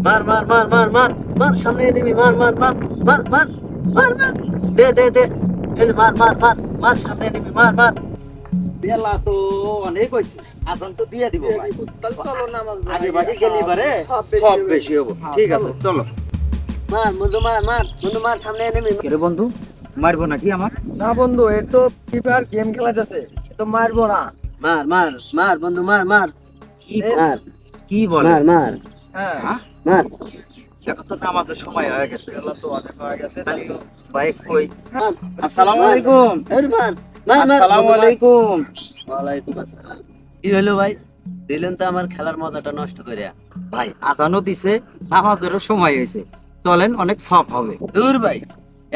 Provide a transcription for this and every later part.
মার মার মার মার মার মার, সামনে এনিমি, মার মার মার মার মার মার মার, দে দে দে, এই যে মার মার মার মার, সামনে এনিমি, মার মার। বেলা তো অনেক হয়েছে, আজান তো দিয়ে দিব ভাই। তাহলে চলো নামাজ আগে বাড়ি গেলি পারে সব বেশি হবো। ঠিক আছে চলো। মার বন্ধু, মার মার বন্ধু, মার, সামনে এনিমি। রে বন্ধু, মারবো নাকি আমার? না বন্ধু, এর তো ফ্রি ফায়ার গেম খেলাতেছে, এ তো মারবো না। মার মার মার বন্ধু, মার মার, কি মার কি বলে? মার মার হ্যাঁ, হ্যাঁ? মার। এখন তো আমাদের সময় হয়ে গেছে। বেলা তো অনেক হয়ে গেছে, তাহলে তো বাইক কই? মার। আসসালামু আলাইকুম। এই মার মার মার আসসালামু বন্ধু, মার। আলাইকুম। ওয়ালাইকুম আসসালাম। কি হলো ভাই, দিলেন তো আমার খেলার মজাটা নষ্ট করে। ভাই আজানও দিছে, নামাজেরও সময় হয়েছে, চলেন অনেক সব হবে। দূর ভাই,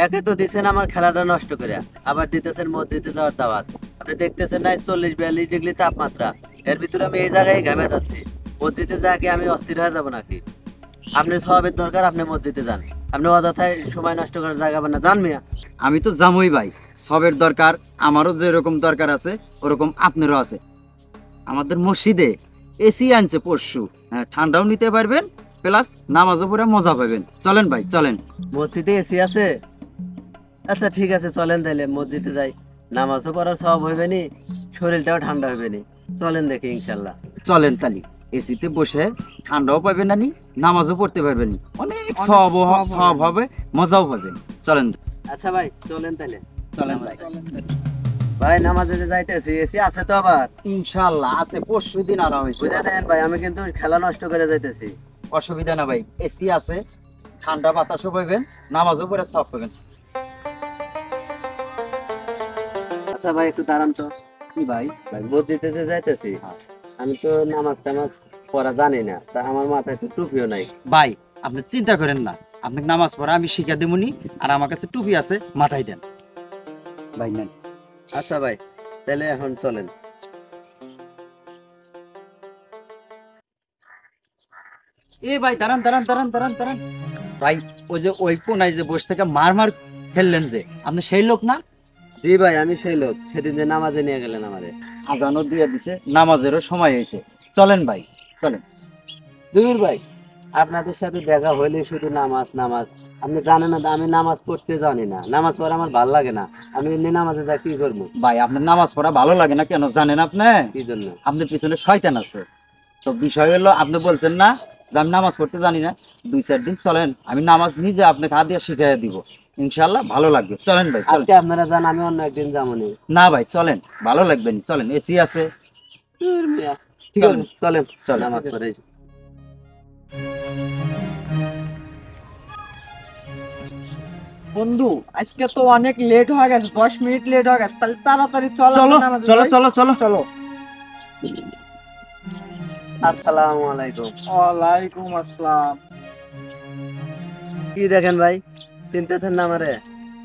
একে তো দিচ্ছেন আমার খেলাটা নষ্ট করে, আবার দিতেছেন মসজিদে যাওয়ার দাওয়াত। আপনি দেখতেছেন না 40-42 ডিগ্রি তাপমাত্রা, এর ভিতরে আমি এই জায়গায় ঘামে যাচ্ছি। মসজিদে যা কি আমি অস্থির হয়ে যাবো নাকি? আপনি সবের দরকার, আপনি মসজিদে যান, আপনি অযথায় সময় নষ্ট করার জায়গা পান না, যান মিয়া। আমি তো জামুই ভাই, সবের দরকার আমারও যেরকম দরকার আছে ওরকম আপনারও আছে। আমাদের মসজিদে এসি আনছে পরশু, হ্যাঁ ঠান্ডাও নিতে পারবেন, প্লাস নামাজও পড়ে মজা পাবেন। চলেন ভাই চলেন। মসজিদে এসি আছে? আচ্ছা ঠিক আছে, চলেন তাইলে মসজিদে যাই, নামাজও পড়া সব হইবে নি, শরীরটাও ঠান্ডা হইবে নি। চলেন দেখি ইনশাল্লাহ। চলেন তালি, এসিতে বসে ঠান্ডাও পাবেন না নি, নামাজও পড়তে পারবেন নি, অনেক সব সব হবে, মজাও পাবেন। চলেন আচ্ছা ভাই, চলেন তাইলে। চলেন ভাই। ভাই নামাজে যে যাইতেছি, এসি আছে তো আবার? ইনশাআল্লাহ আছে, পরশু দিন আনা হয়েছে। বুঝে দেন ভাই, আমি কিন্তু খেলা নষ্ট করে যাইতেছি। অসুবিধা না ভাই, এসি আছে, ঠান্ডা বাতাসও পাবেন, নামাজও পড়ে সব পাবেন। আচ্ছা ভাই, একটু দাঁড়ান তো। কি ভাই? ভাই মসজিদে যে যাইতেছি, আমি তো নামাজ টামাজ পড়া জানি না, তা আমার মাথায় তো টুপিও নাই। ভাই আপনি চিন্তা করেন না, আপনাকে নামাজ পড়া আমি শিখা দেবনি, আর আমার কাছে টুপি আছে, মাথায় দেন ভাই নেন। আচ্ছা ভাই, তাহলে এখন চলেন। এ ভাই দাঁড়ান দাঁড়ান দাঁড়ান দাঁড়ান দাঁড়ান ভাই, ওই যে ওই কোনায় যে বসে থেকে মার মার খেললেন যে, আপনি সেই লোক না? জি ভাই, আমি সেই লোক, সেদিন যে নামাজে নিয়ে গেলেন আমারে। আজানও দিয়ে দিছে, নামাজেরও সময় হয়েছে, চলেন ভাই চলেন। দূর ভাই, আপনাদের সাথে দেখা হইলে শুধু নামাজ নামাজ, আপনি জানেন না আমি নামাজ পড়তে জানি না, নামাজ পড়া আমার ভালো লাগে না, আমি এমনি নামাজে যা কি করবো? ভাই আপনার নামাজ পড়া ভালো লাগে না কেন জানেন আপনি? কি জন্য? আপনার পিছনে শয়তান আছে। তো বিষয় হলো, আপনি বলছেন না যে আমি নামাজ পড়তে জানি না, 2-4 দিন চলেন, আমি নামাজ নিজে আপনাকে হাত দিয়ে শিখিয়ে দিব, ইনশাআল্লাহ ভালো লাগবে। চলেন ভাই চলেন। আজকে আপনারা যান, আমি অন্য একদিন যাবো নি। না ভাই চলেন, ভালো লাগবে না, চলেন, এসি আছে। ঠিক আছে, চলেন চলেন। নামাজ পড়ে। বন্ধু আজকে তো অনেক লেট হয়ে গেছে, 10 মিনিট লেট হয়ে গেছে, তাহলে তাড়াতাড়ি চলো চলো নামাজে চলো যাই। চলো চলো চলো। আসসালামু আলাইকুম। ওয়ালাইকুম আসসালাম। কি দেখেন ভাই, চিনতেছেন না আমারে?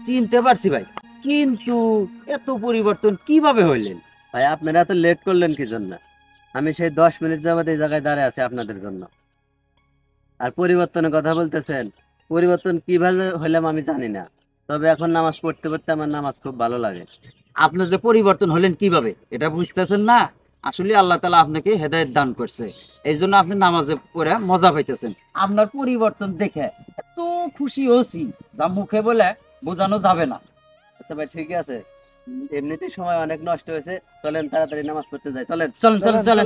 চিনতে পারছি ভাই, কিন্তু এত পরিবর্তন কিভাবে হইলেন? ভাই আপনারা এত লেট করলেন কি জন্য? আমি সেই 10 মিনিট যাবত এই জায়গায় দাঁড়িয়ে আছি আপনাদের জন্য। আর পরিবর্তনের কথা বলতেছেন, পরিবর্তন কিভাবে হইলাম আমি জানি না, তবে এখন নামাজ পড়তে পড়তে আমার নামাজ খুব ভালো লাগে। আপনি যে পরিবর্তন হলেন কিভাবে এটা বুঝতেছেন না? আসলে আল্লাহ তাআলা আপনাকে হেদায়েত দান করছে, এই জন্য আপনি নামাজে পড়ে মজা পাইতেছেন। আপনার পরিবর্তন দেখে এত খুশি হয়েছি, যা মুখে বলে বোঝানো যাবে না। আচ্ছা ভাই ঠিক আছে, এমনিতেই সময় অনেক নষ্ট হয়েছে, চলেন তাড়াতাড়ি নামাজ পড়তে যাই, চলেন। চলেন চলেন চলেন।